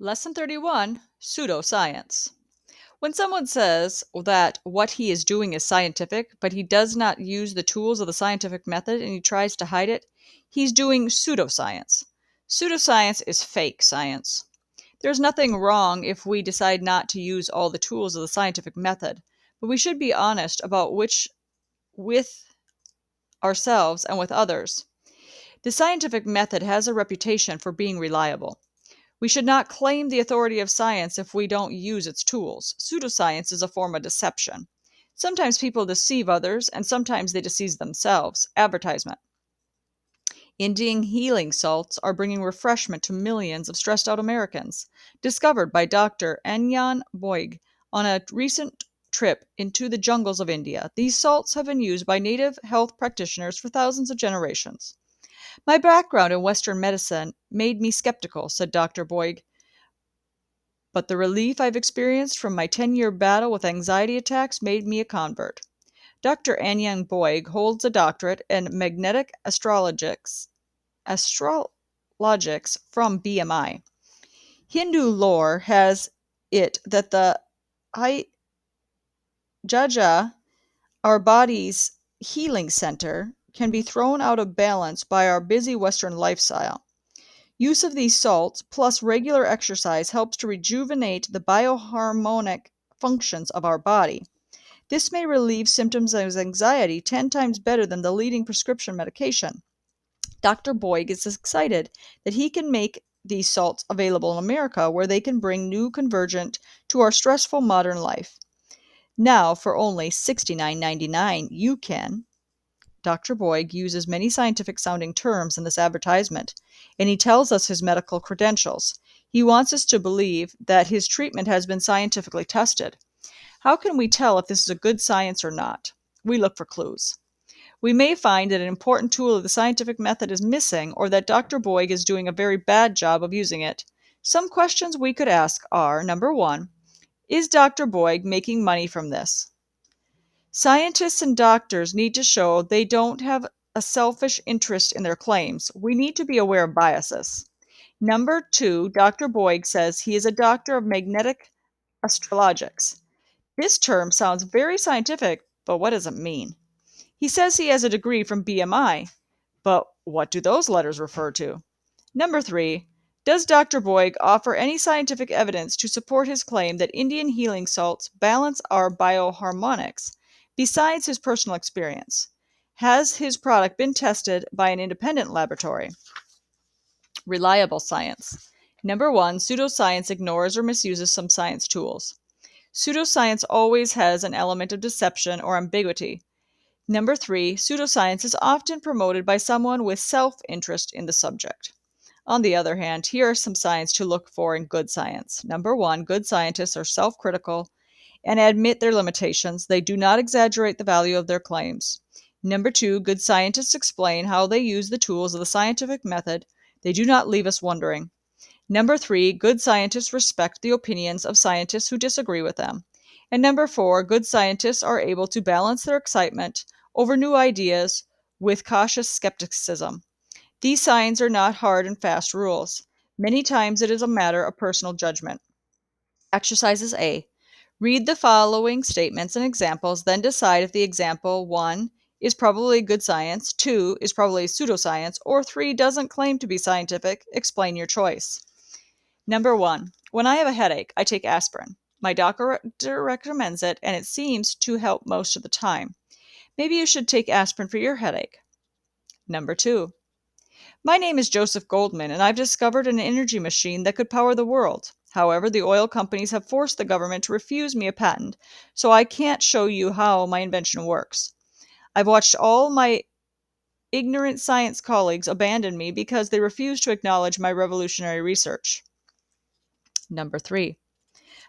Lesson 31, Pseudoscience. When someone says that what he is doing is scientific, but he does not use the tools of the scientific method and he tries to hide it, he's doing pseudoscience. Pseudoscience is fake science. There's nothing wrong if we decide not to use all the tools of the scientific method, but we should be honest about which with ourselves and with others. The scientific method has a reputation for being reliable. We should not claim the authority of science if we don't use its tools. Pseudoscience is a form of deception. Sometimes people deceive others, and sometimes they deceive themselves. Advertisement. Indian healing salts are bringing refreshment to millions of stressed out Americans. Discovered by Dr. Anyan Boig on a recent trip into the jungles of India, these salts have been used by native health practitioners for thousands of generations. My background in Western medicine made me skeptical, said Dr. Boig, but the relief I've experienced from my 10-year battle with anxiety attacks made me a convert. Dr. Anyang Boig holds a doctorate in magnetic astrologics from BMI. Hindu lore has it that the Jaja, our body's healing center, can be thrown out of balance by our busy Western lifestyle. Use of these salts plus regular exercise helps to rejuvenate the bioharmonic functions of our body. This may relieve symptoms of anxiety 10 times better than the leading prescription medication. Dr. Boig is excited that he can make these salts available in America where they can bring new convergent to our stressful modern life. Now, for only $69.99, you can. Dr. Boig uses many scientific sounding terms in this advertisement, and he tells us his medical credentials. He wants us to believe that his treatment has been scientifically tested. How can we tell if this is a good science or not? We look for clues. We may find that an important tool of the scientific method is missing or that Dr. Boig is doing a very bad job of using it. Some questions we could ask are, number one, is Dr. Boig making money from this? Scientists and doctors need to show they don't have a selfish interest in their claims. We need to be aware of biases. Number two, Dr. Boig says he is a doctor of magnetic astrologics. This term sounds very scientific, but what does it mean? He says he has a degree from BMI, but what do those letters refer to? Number three, does Dr. Boig offer any scientific evidence to support his claim that Indian healing salts balance our bioharmonics besides his personal experience? Has his product been tested by an independent laboratory? Reliable science. Number one, pseudoscience ignores or misuses some science tools. Pseudoscience always has an element of deception or ambiguity. Number three, pseudoscience is often promoted by someone with self-interest in the subject. On the other hand, here are some signs to look for in good science. Number one, good scientists are self-critical and admit their limitations. They do not exaggerate the value of their claims. Number two, good scientists explain how they use the tools of the scientific method. They do not leave us wondering. Number three, good scientists respect the opinions of scientists who disagree with them. And number four, good scientists are able to balance their excitement over new ideas with cautious skepticism. These signs are not hard and fast rules. Many times it is a matter of personal judgment. Exercises A. Read the following statements and examples, then decide if the example 1 is probably good science, 2 is probably pseudoscience, or 3 doesn't claim to be scientific. Explain your choice. Number 1. When I have a headache, I take aspirin. My doctor recommends it, and it seems to help most of the time. Maybe you should take aspirin for your headache. Number 2. My name is Joseph Goldman, and I've discovered an energy machine that could power the world. However, the oil companies have forced the government to refuse me a patent, so I can't show you how my invention works. I've watched all my ignorant science colleagues abandon me because they refuse to acknowledge my revolutionary research. Number 3.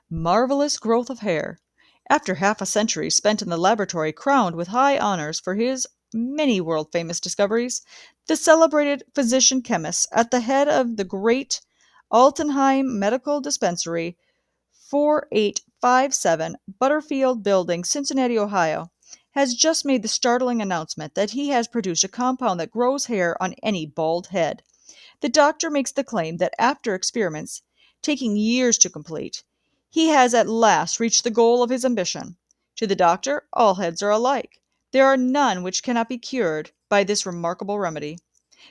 Marvelous growth of hair. After half a century spent in the laboratory crowned with high honors for his many world-famous discoveries, the celebrated physician-chemist at the head of the great Altenheim Medical Dispensary, 4857 Butterfield Building, Cincinnati, Ohio, has just made the startling announcement that he has produced a compound that grows hair on any bald head. The doctor makes the claim that after experiments, taking years to complete. He has at last reached the goal of his ambition. To the doctor, all heads are alike. There are none which cannot be cured by this remarkable remedy.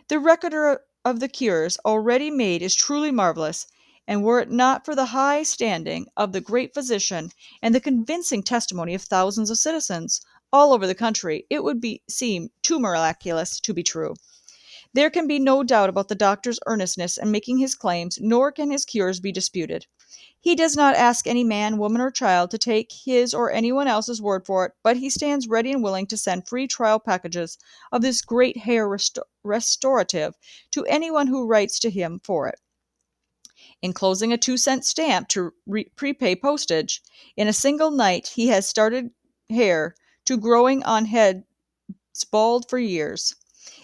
The record of the cures already made is truly marvelous, and were it not for the high standing of the great physician and the convincing testimony of thousands of citizens all over the country, it would seem too miraculous to be true. There can be no doubt about the doctor's earnestness in making his claims, nor can his cures be disputed. He does not ask any man, woman, or child to take his or anyone else's word for it, but he stands ready and willing to send free trial packages of this great hair restorative to anyone who writes to him for it, enclosing a 2-cent stamp to prepay postage. In a single night he has started hair to growing on heads bald for years.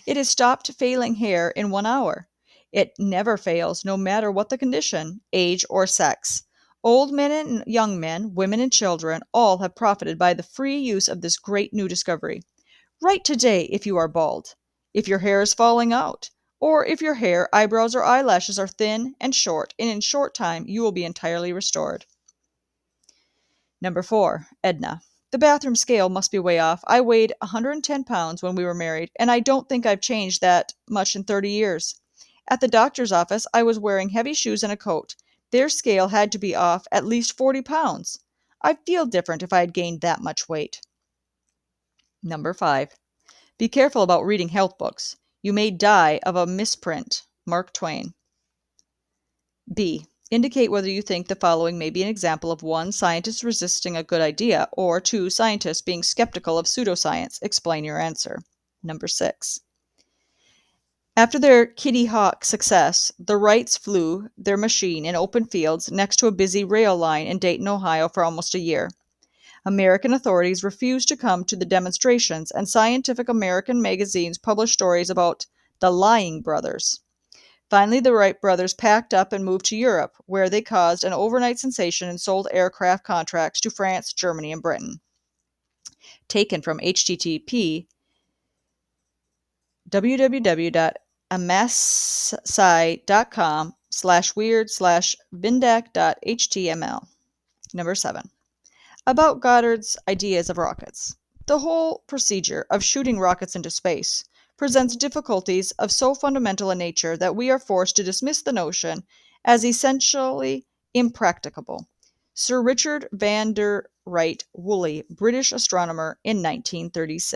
It has stopped failing hair in 1 hour. It never fails, no matter what the condition, age, or sex. Old men and young men, women and children, all have profited by the free use of this great new discovery. Write today if you are bald, if your hair is falling out, or if your hair, eyebrows, or eyelashes are thin and short, and in short time you will be entirely restored. Number 4, Edna. The bathroom scale must be way off. I weighed 110 pounds when we were married, and I don't think I've changed that much in 30 years. At the doctor's office, I was wearing heavy shoes and a coat. Their scale had to be off at least 40 pounds. I'd feel different if I had gained that much weight. Number 5. Be careful about reading health books. You may die of a misprint. Mark Twain. B. Indicate whether you think the following may be an example of 1. Scientists resisting a good idea, or 2. Scientists being skeptical of pseudoscience. Explain your answer. Number 6. After their Kitty Hawk success, the Wrights flew their machine in open fields next to a busy rail line in Dayton, Ohio for almost a year. American authorities refused to come to the demonstrations, and Scientific American magazines published stories about the lying brothers. Finally, the Wright brothers packed up and moved to Europe, where they caused an overnight sensation and sold aircraft contracts to France, Germany, and Britain. Taken from http www.amassai.com/weird/vindac.html. Number 7. About Goddard's ideas of rockets. The whole procedure of shooting rockets into space presents difficulties of so fundamental a nature that we are forced to dismiss the notion as essentially impracticable. Sir Richard van der Wright Woolley, British astronomer, in 1936.